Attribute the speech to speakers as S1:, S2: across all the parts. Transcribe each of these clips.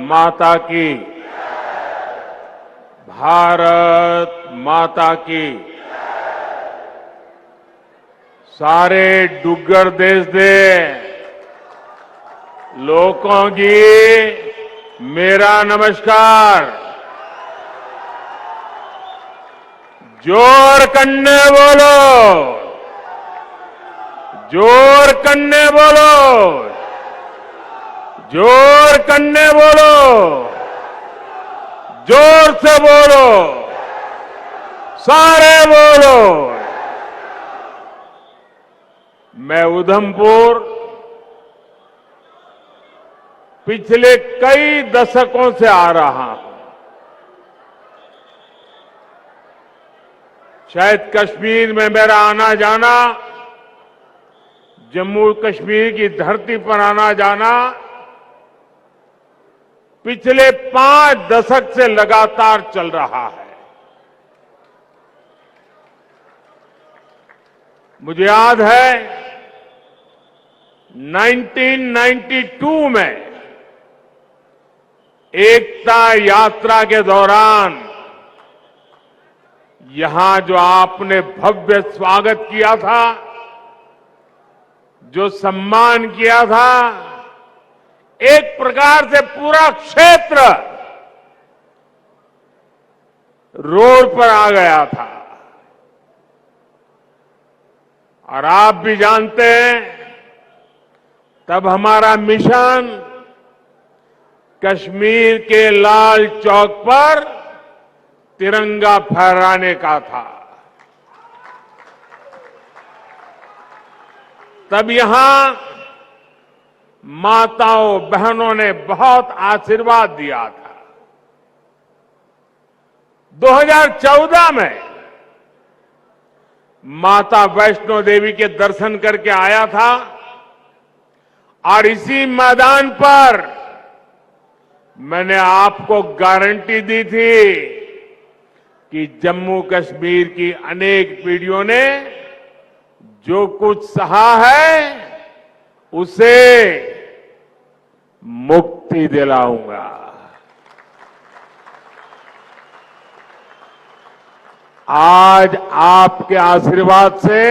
S1: माता की। भारत माता की। सारे डुग्गर देश दे लोगों की मेरा नमस्कार। जोर कन्ने बोलो, जोर कन्ने बोलो, जोर कन्ने बोलो, जोर से बोलो, सारे बोलो। मैं उधमपुर पिछले कई दशकों से आ रहा हूं। शायद कश्मीर में मेरा आना जाना, जम्मू कश्मीर की धरती पर आना जाना पिछले 5 दशक से लगातार चल रहा है। मुझे याद है 1992 में एकता यात्रा के दौरान यहां जो आपने भव्य स्वागत किया था, जो सम्मान किया था, एक प्रकार से पूरा क्षेत्र रोड पर आ गया था। और आप भी जानते हैं, तब हमारा मिशन कश्मीर के लाल चौक पर तिरंगा फहराने का था। तब यहां माताओं बहनों ने बहुत आशीर्वाद दिया था। 2014 में माता वैष्णो देवी के दर्शन करके आया था और इसी मैदान पर मैंने आपको गारंटी दी थी कि जम्मू कश्मीर की अनेक पीढ़ियों ने जो कुछ सहा है उसे मुक्ति दिलाऊंगा। आज आपके आशीर्वाद से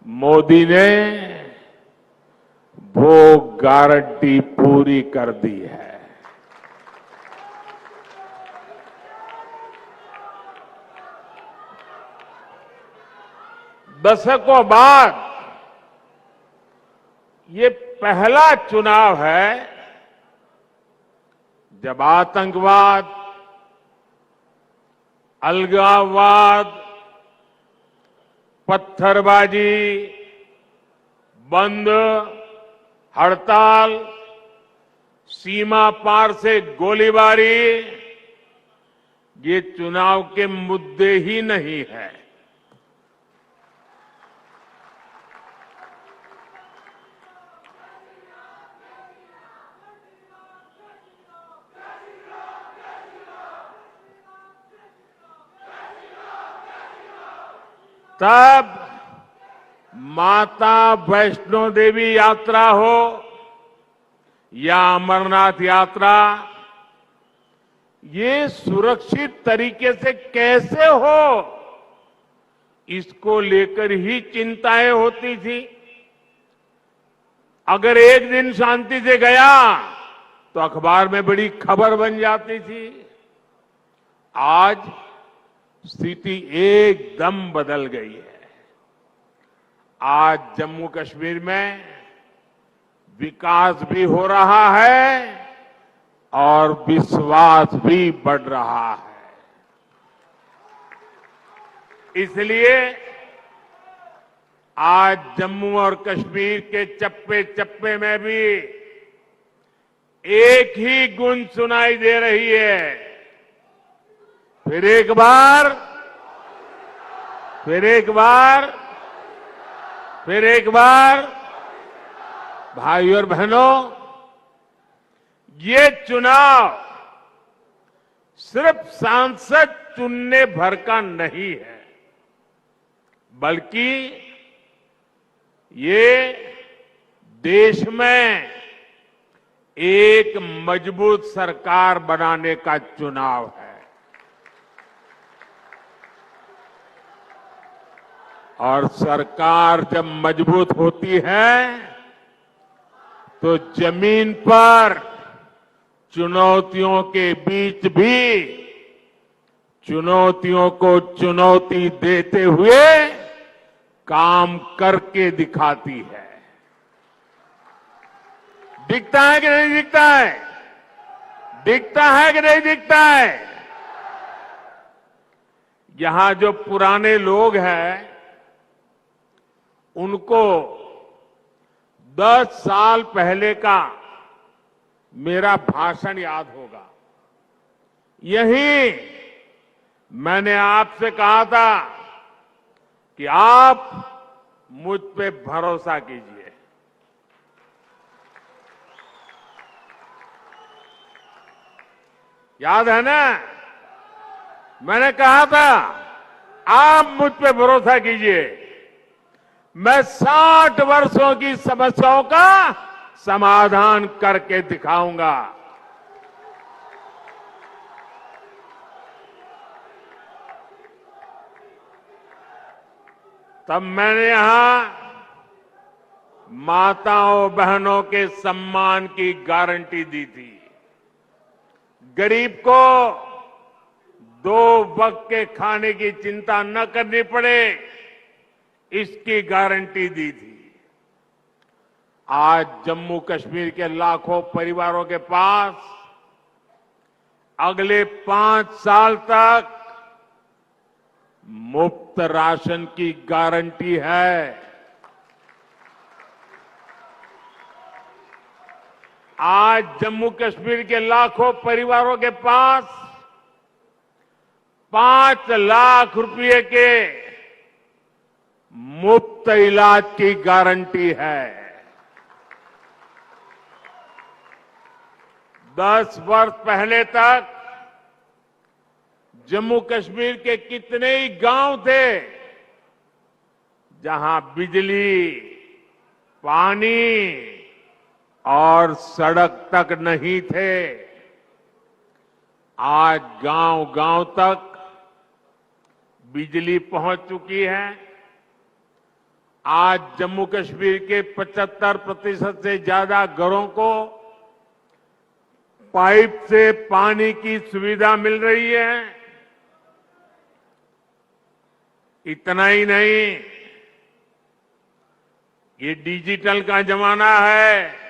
S1: मोदी ने वो गारंटी पूरी कर दी है। दशकों बाद ये पहला चुनाव है जब आतंकवाद, अलगाववाद, पत्थरबाजी, बंद, हड़ताल, सीमा पार से गोलीबारी ये चुनाव के मुद्दे ही नहीं है। तब माता वैष्णो देवी यात्रा हो या अमरनाथ यात्रा, ये सुरक्षित तरीके से कैसे हो, इसको लेकर ही चिंताएं होती थी। अगर एक दिन शांति से गया तो अखबार में बड़ी खबर बन जाती थी। आज स्थिति एकदम बदल गई है। आज जम्मू कश्मीर में विकास भी हो रहा है और विश्वास भी बढ़ रहा है। इसलिए आज जम्मू और कश्मीर के चप्पे चप्पे में भी एक ही गूंज सुनाई दे रही है। फिर एक बार, फिर एक बार, फिर एक बार, भाई और बहनों, ये चुनाव सिर्फ सांसद चुनने भर का नहीं है, बल्कि ये देश में एक मजबूत सरकार बनाने का चुनाव है। और सरकार जब मजबूत होती है तो जमीन पर चुनौतियों के बीच भी चुनौतियों को चुनौती देते हुए काम करके दिखाती है। दिखता है कि नहीं दिखता है? दिखता है कि नहीं दिखता है? यहां जो पुराने लोग हैं उनको 10 साल पहले का मेरा भाषण याद होगा। यही मैंने आपसे कहा था कि आप मुझ पे भरोसा कीजिए। याद है ना? मैंने कहा था आप मुझ पे भरोसा कीजिए, मैं 60 वर्षों की समस्याओं का समाधान करके दिखाऊंगा। तब मैंने यहां माताओं बहनों के सम्मान की गारंटी दी थी। गरीब को 2 वक्त के खाने की चिंता न करनी पड़े, इसकी गारंटी दी थी। आज जम्मू कश्मीर के लाखों परिवारों के पास अगले 5 साल तक मुफ्त राशन की गारंटी है। आज जम्मू कश्मीर के लाखों परिवारों के पास 5 लाख रुपए के मुफ्त इलाज की गारंटी है। 10 वर्ष पहले तक जम्मू कश्मीर के कितने ही गांव थे जहां बिजली, पानी और सड़क तक नहीं थे। आज गांव-गांव तक बिजली पहुंच चुकी है। आज जम्मू कश्मीर के 75% से ज्यादा घरों को पाइप से पानी की सुविधा मिल रही है। इतना ही नहीं, ये डिजिटल का जमाना है।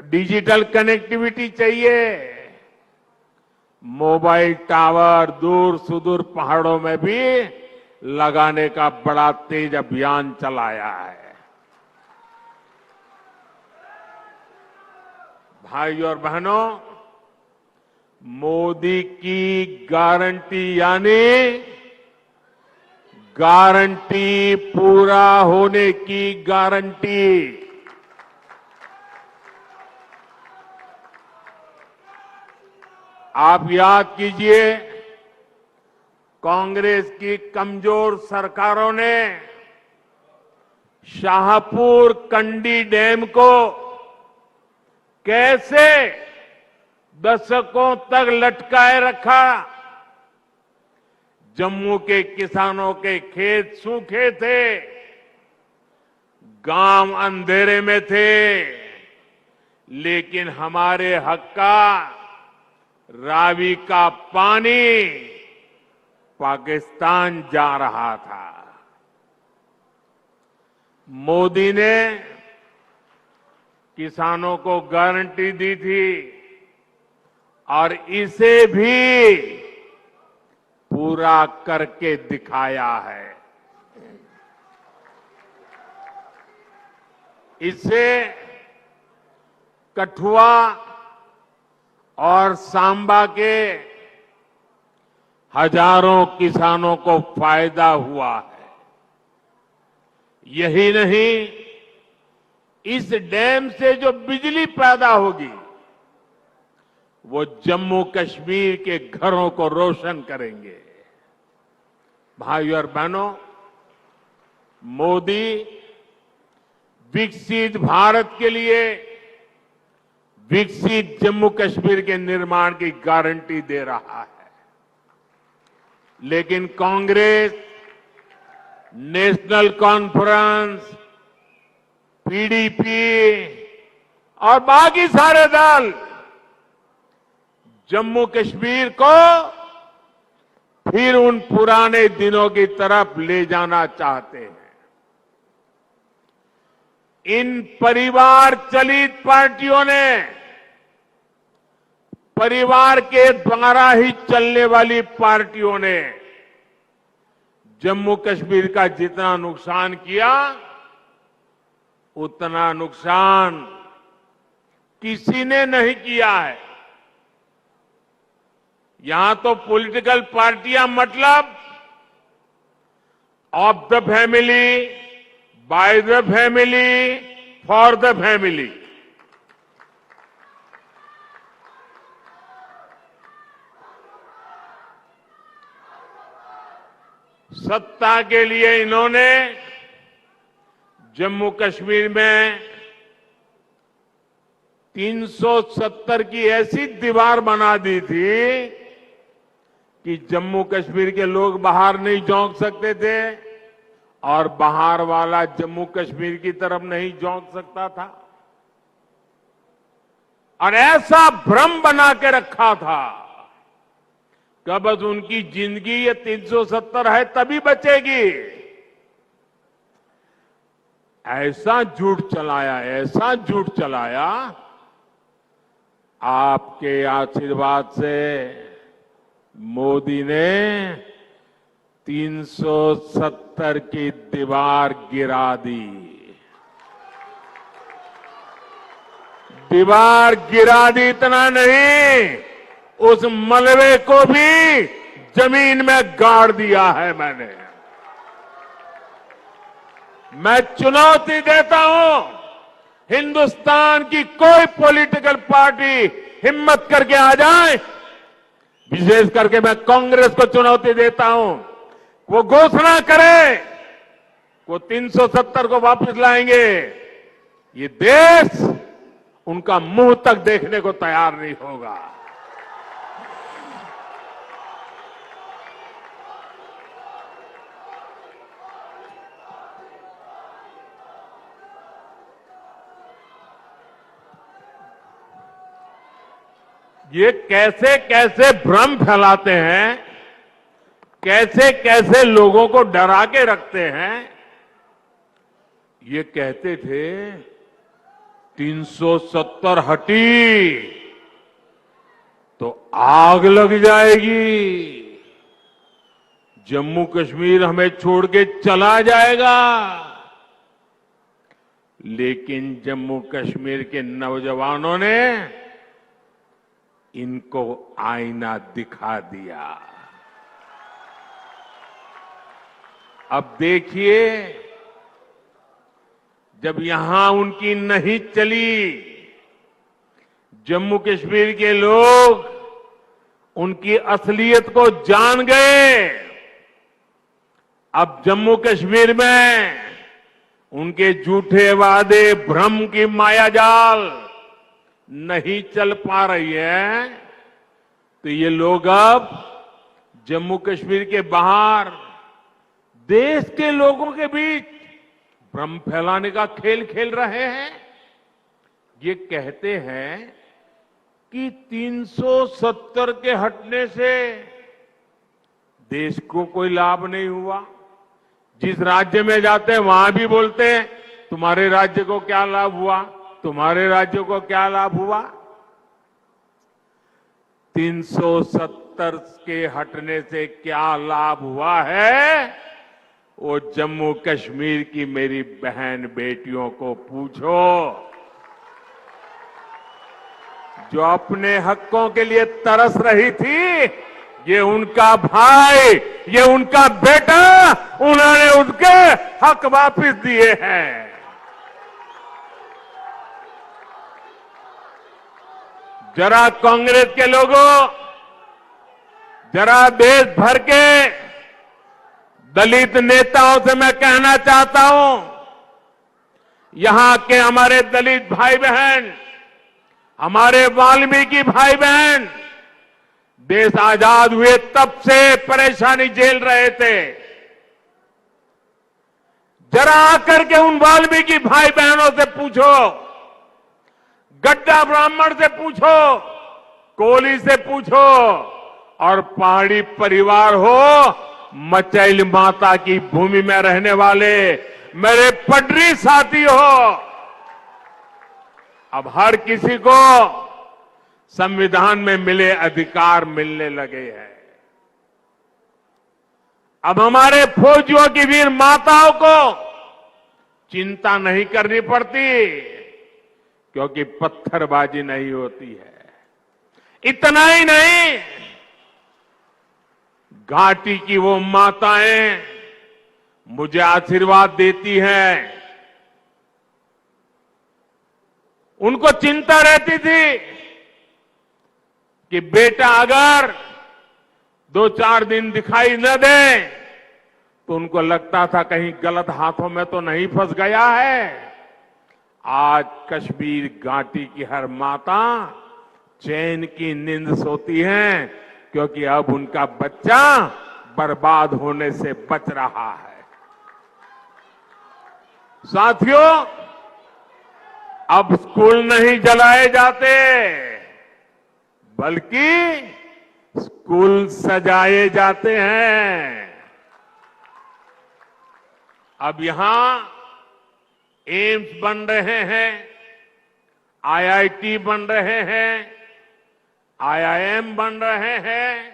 S1: डिजिटल कनेक्टिविटी चाहिए। मोबाइल टावर दूर सुदूर पहाड़ों में भी लगाने का बड़ा तेज अभियान चलाया है। भाई और बहनों, मोदी की गारंटी यानी गारंटी पूरा होने की गारंटी। आप याद कीजिए, कांग्रेस की कमजोर सरकारों ने शाहपुर कंडी डैम को कैसे दशकों तक लटकाए रखा। जम्मू के किसानों के खेत सूखे थे, गांव अंधेरे में थे, लेकिन हमारे हक का रावी का पानी पाकिस्तान जा रहा था। मोदी ने किसानों को गारंटी दी थी और इसे भी पूरा करके दिखाया है। इससे कठुआ और सांबा के हजारों किसानों को फायदा हुआ है। यही नहीं, इस डैम से जो बिजली पैदा होगी वो जम्मू कश्मीर के घरों को रोशन करेंगे। भाइयों और बहनों, मोदी विकसित भारत के लिए विकसित जम्मू कश्मीर के निर्माण की गारंटी दे रहा है। लेकिन कांग्रेस, नेशनल कॉन्फ्रेंस, पीडीपी और बाकी सारे दल जम्मू कश्मीर को फिर उन पुराने दिनों की तरफ ले जाना चाहते हैं। इन परिवार चलित पार्टियों ने, परिवार के द्वारा ही चलने वाली पार्टियों ने जम्मू कश्मीर का जितना नुकसान किया, उतना नुकसान किसी ने नहीं किया है। यहां तो पॉलिटिकल पार्टियां मतलब of the family, by the family, for the family. सत्ता के लिए इन्होंने जम्मू कश्मीर में 370 की ऐसी दीवार बना दी थी कि जम्मू कश्मीर के लोग बाहर नहीं झोंक सकते थे और बाहर वाला जम्मू कश्मीर की तरफ नहीं झोंक सकता था। और ऐसा भ्रम बना के रखा था कि बस उनकी जिंदगी ये 370 है तभी बचेगी। ऐसा झूठ चलाया, ऐसा झूठ चलाया। आपके आशीर्वाद से मोदी ने 370 की दीवार गिरा दी। दीवार गिरा दी इतना नहीं, उस मलबे को भी जमीन में गाड़ दिया है मैंने। मैं चुनौती देता हूं, हिंदुस्तान की कोई पॉलिटिकल पार्टी हिम्मत करके आ जाए, विशेष करके मैं कांग्रेस को चुनौती देता हूं, वो घोषणा करे वो 370 को वापस लाएंगे, ये देश उनका मुंह तक देखने को तैयार नहीं होगा। ये कैसे कैसे भ्रम फैलाते हैं, कैसे कैसे लोगों को डरा के रखते हैं। ये कहते थे 370 हटी तो आग लग जाएगी, जम्मू कश्मीर हमें छोड़ के चला जाएगा। लेकिन जम्मू कश्मीर के नौजवानों ने इनको आईना दिखा दिया। अब देखिए, जब यहां उनकी नहीं चली, जम्मू कश्मीर के लोग उनकी असलियत को जान गए। अब जम्मू कश्मीर में उनके झूठे वादे, भ्रम की मायाजाल नहीं चल पा रही है, तो ये लोग अब जम्मू कश्मीर के बाहर देश के लोगों के बीच भ्रम फैलाने का खेल खेल रहे हैं। ये कहते हैं कि 370 के हटने से देश को कोई लाभ नहीं हुआ। जिस राज्य में जाते हैं वहां भी बोलते हैं तुम्हारे राज्य को क्या लाभ हुआ, तुम्हारे राज्य को क्या लाभ हुआ। 370 के हटने से क्या लाभ हुआ है, वो जम्मू कश्मीर की मेरी बहन बेटियों को पूछो, जो अपने हकों के लिए तरस रही थी। ये उनका भाई, ये उनका बेटा, उन्होंने उनके हक वापस दिए हैं। जरा कांग्रेस के लोगों, जरा देश भर के दलित नेताओं से मैं कहना चाहता हूं, यहां के हमारे दलित भाई बहन, हमारे वाल्मीकि भाई बहन देश आजाद हुए तब से परेशानी झेल रहे थे। जरा आकर के उन वाल्मीकि भाई बहनों से पूछो, गड्ढा ब्राह्मण से पूछो, कोली से पूछो और पहाड़ी परिवार हो, मचैल माता की भूमि में रहने वाले मेरे पटरी साथी हो, अब हर किसी को संविधान में मिले अधिकार मिलने लगे हैं। अब हमारे फौजियों की वीर माताओं को चिंता नहीं करनी पड़ती, क्योंकि पत्थरबाजी नहीं होती है। इतना ही नहीं, घाटी की वो माताएं मुझे आशीर्वाद देती हैं। उनको चिंता रहती थी कि बेटा अगर 2-4 दिन दिखाई न दे तो उनको लगता था कहीं गलत हाथों में तो नहीं फंस गया है। आज कश्मीर घाटी की हर माता चैन की नींद सोती है, क्योंकि अब उनका बच्चा बर्बाद होने से बच रहा है। साथियों, अब स्कूल नहीं जलाए जाते, बल्कि स्कूल सजाए जाते हैं। अब यहां एम्स बन रहे हैं, आईआईटी बन रहे हैं, आईआईएम बन रहे हैं।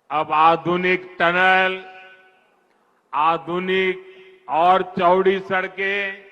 S1: अब आधुनिक टनल, आधुनिक और चौड़ी सड़कें,